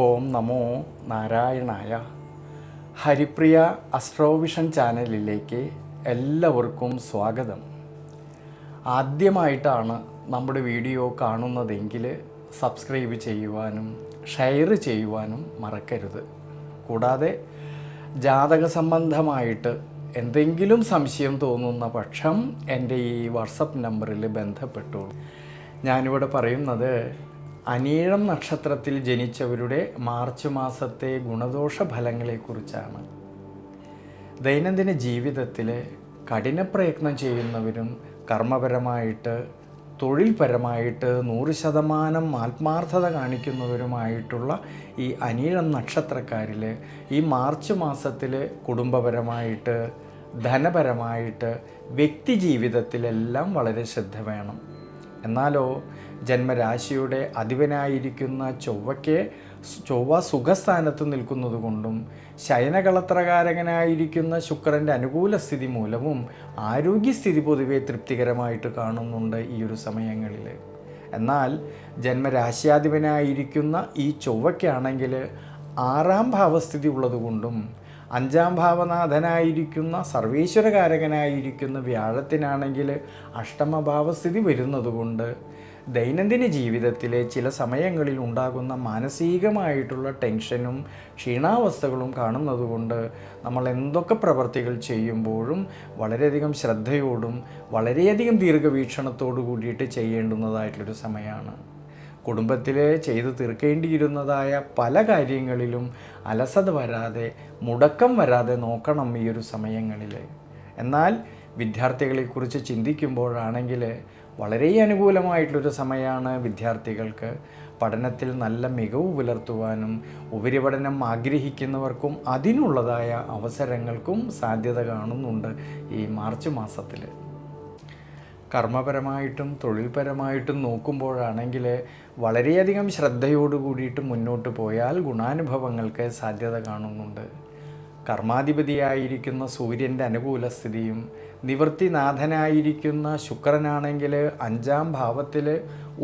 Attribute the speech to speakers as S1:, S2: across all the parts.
S1: ഓം നമോ നാരായണായ. ഹരിപ്രിയ അസ്ട്രോവിഷൻ ചാനലിലേക്ക് എല്ലാവർക്കും സ്വാഗതം. ആദ്യമായിട്ടാണ് നമ്മുടെ വീഡിയോ കാണുന്നതെങ്കിൽ സബ്സ്ക്രൈബ് ചെയ്യുവാനും ഷെയർ ചെയ്യുവാനും മറക്കരുത്. കൂടാതെ ജാതക സംബന്ധമായിട്ട് എന്തെങ്കിലും സംശയം തോന്നുന്ന പക്ഷം എൻ്റെ ഈ വാട്സപ്പ് നമ്പറിൽ ബന്ധപ്പെട്ടോളൂ. ഞാനിവിടെ പറയുന്നത് അനീഴം നക്ഷത്രത്തിൽ ജനിച്ചവരുടെ മാർച്ച് മാസത്തെ ഗുണദോഷ ഫലങ്ങളെക്കുറിച്ചാണ്. ദൈനംദിന ജീവിതത്തിൽ കഠിന പ്രയത്നം ചെയ്യുന്നവരും കർമ്മപരമായിട്ട് തൊഴിൽപരമായിട്ട് 100% ആത്മാർത്ഥത കാണിക്കുന്നവരുമായിട്ടുള്ള ഈ അനീഴം നക്ഷത്രക്കാരിൽ ഈ മാർച്ച് മാസത്തിൽ കുടുംബപരമായിട്ട് ധനപരമായിട്ട് വ്യക്തി ജീവിതത്തിലെല്ലാം വളരെ ശ്രദ്ധ വേണം. എന്നാലോ ജന്മരാശിയുടെ അധിപനായിരിക്കുന്ന ചൊവ്വ സുഖസ്ഥാനത്ത് നിൽക്കുന്നത് കൊണ്ടും ശയനകളത്രകാരകനായിരിക്കുന്ന ശുക്രൻ്റെ അനുകൂല സ്ഥിതി മൂലവും ആരോഗ്യസ്ഥിതി പൊതുവെ തൃപ്തികരമായിട്ട് കാണുന്നുണ്ട് ഈ ഒരു സമയങ്ങളിൽ. എന്നാൽ ജന്മരാശ്യാധിപനായിരിക്കുന്ന ഈ ചൊവ്വയ്ക്കാണെങ്കിൽ 6ാം ഭാവസ്ഥിതി ഉള്ളതുകൊണ്ടും 5ാം ഭാവനാഥനായിരിക്കുന്ന സർവേശ്വരകാരകനായിരിക്കുന്ന വ്യാഴത്തിനാണെങ്കിൽ അഷ്ടമഭാവസ്ഥിതി വരുന്നതുകൊണ്ട് ദൈനംദിന ജീവിതത്തിലെ ചില സമയങ്ങളിൽ ഉണ്ടാകുന്ന മാനസികമായിട്ടുള്ള ടെൻഷനും ക്ഷീണാവസ്ഥകളും കാണുന്നതുകൊണ്ട് നമ്മൾ എന്തൊക്കെ പ്രവർത്തികൾ ചെയ്യുമ്പോഴും വളരെയധികം ശ്രദ്ധയോടും വളരെയധികം ദീർഘവീക്ഷണത്തോടു കൂടിയിട്ട് ചെയ്യേണ്ടുന്നതായിട്ടുള്ളൊരു സമയമാണ്. കുടുംബത്തിൽ ചെയ്തു തീർക്കേണ്ടിയിരുന്നതായ പല കാര്യങ്ങളിലും അലസത വരാതെ മുടക്കം വരാതെ നോക്കണം ഈ ഒരു സമയങ്ങളിൽ. എന്നാൽ വിദ്യാർത്ഥികളെക്കുറിച്ച് ചിന്തിക്കുമ്പോഴാണെങ്കിൽ വളരെ അനുകൂലമായിട്ടുള്ളൊരു സമയമാണ് വിദ്യാർത്ഥികൾക്ക്. പഠനത്തിൽ നല്ല മികവ് പുലർത്തുവാനും ഉപരിപഠനം ആഗ്രഹിക്കുന്നവർക്കും അതിനുള്ളതായ അവസരങ്ങൾക്കും സാധ്യത കാണുന്നുണ്ട് ഈ മാർച്ച് മാസത്തിൽ. കർമ്മപരമായിട്ടും തൊഴിൽപരമായിട്ടും നോക്കുമ്പോഴാണെങ്കിൽ വളരെയധികം ശ്രദ്ധയോടു കൂടിയിട്ട് മുന്നോട്ട് പോയാൽ ഗുണാനുഭവങ്ങൾക്ക് സാധ്യത കാണുന്നുണ്ട്. കർമാധിപതിയായിരിക്കുന്ന സൂര്യൻ്റെ അനുകൂല സ്ഥിതിയും നിവൃത്തിനാഥനായിരിക്കുന്ന ശുക്രനാണെങ്കിൽ 5ാം ഭാവത്തിൽ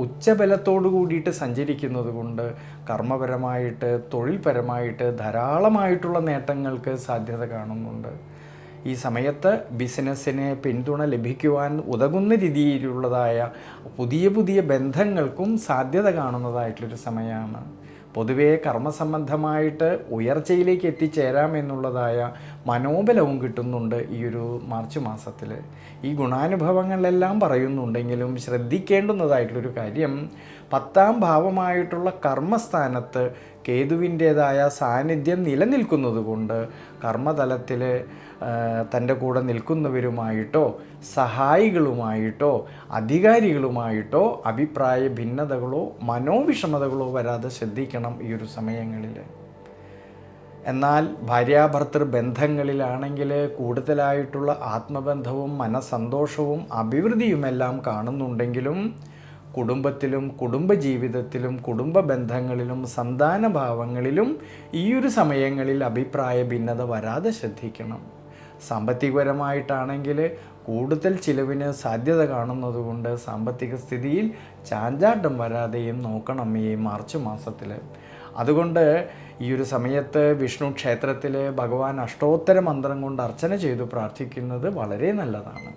S1: ഉച്ചബലത്തോടു കൂടിയിട്ട് സഞ്ചരിക്കുന്നത് കൊണ്ട് കർമ്മപരമായിട്ട് തൊഴിൽപരമായിട്ട് ധാരാളമായിട്ടുള്ള നേട്ടങ്ങൾക്ക് സാധ്യത കാണുന്നുണ്ട്. ഈ സമയത്ത് ബിസിനസ്സിന് പിന്തുണ ലഭിക്കുവാൻ ഉതകുന്ന രീതിയിലുള്ളതായ പുതിയ ബന്ധങ്ങൾക്കും സാധ്യത കാണുന്നതായിട്ടുള്ളൊരു സമയമാണ്. പൊതുവേ കർമ്മസംബന്ധമായിട്ട് ഉയർച്ചയിലേക്ക് എത്തിച്ചേരാമെന്നുള്ളതായ മനോബലവും കിട്ടുന്നുണ്ട് ഈ ഒരു മാർച്ച് മാസത്തിൽ. ഈ ഗുണാനുഭവങ്ങളെല്ലാം പറയുന്നുണ്ടെങ്കിലും ശ്രദ്ധിക്കേണ്ടുന്നതായിട്ടുള്ളൊരു കാര്യം 10ാം ഭാവമായിട്ടുള്ള കർമ്മസ്ഥാനത്ത് കേതുവിൻ്റേതായ സാന്നിധ്യം നിലനിൽക്കുന്നത് കൊണ്ട് കർമ്മതലത്തിൽ തൻ്റെ കൂടെ നിൽക്കുന്നവരുമായിട്ടോ സഹായികളുമായിട്ടോ അധികാരികളുമായിട്ടോ അഭിപ്രായ ഭിന്നതകളോ മനോവിഷമതകളോ വരാതെ ശ്രദ്ധിക്കണം ഈ ഒരു സമയങ്ങളിൽ. എന്നാൽ ഭാര്യാഭർത്തൃ ബന്ധങ്ങളിലാണെങ്കിൽ കൂടുതലായിട്ടുള്ള ആത്മബന്ധവും മനസ്സന്തോഷവും അഭിവൃദ്ധിയുമെല്ലാം കാണുന്നുണ്ടെങ്കിലും കുടുംബത്തിലും കുടുംബജീവിതത്തിലും കുടുംബ ബന്ധങ്ങളിലും സന്താനഭാവങ്ങളിലും ഈ ഒരു സമയങ്ങളിൽ അഭിപ്രായ ഭിന്നത വരാതെ ശ്രദ്ധിക്കണം. സാമ്പത്തികപരമായിട്ടാണെങ്കിൽ കൂടുതൽ ചിലവിന് സാധ്യത കാണുന്നതുകൊണ്ട് സാമ്പത്തിക സ്ഥിതിയിൽ ചാഞ്ചാട്ടം വരാതെയും നോക്കണം ഈ മാർച്ച് മാസത്തിൽ. അതുകൊണ്ട് ഈ ഒരു സമയത്ത് വിഷ്ണു ക്ഷേത്രത്തിൽ ഭഗവാൻ അഷ്ടോത്തര മന്ത്രം കൊണ്ട് അർച്ചന ചെയ്തു പ്രാർത്ഥിക്കുന്നത് വളരെ നല്ലതാണ്.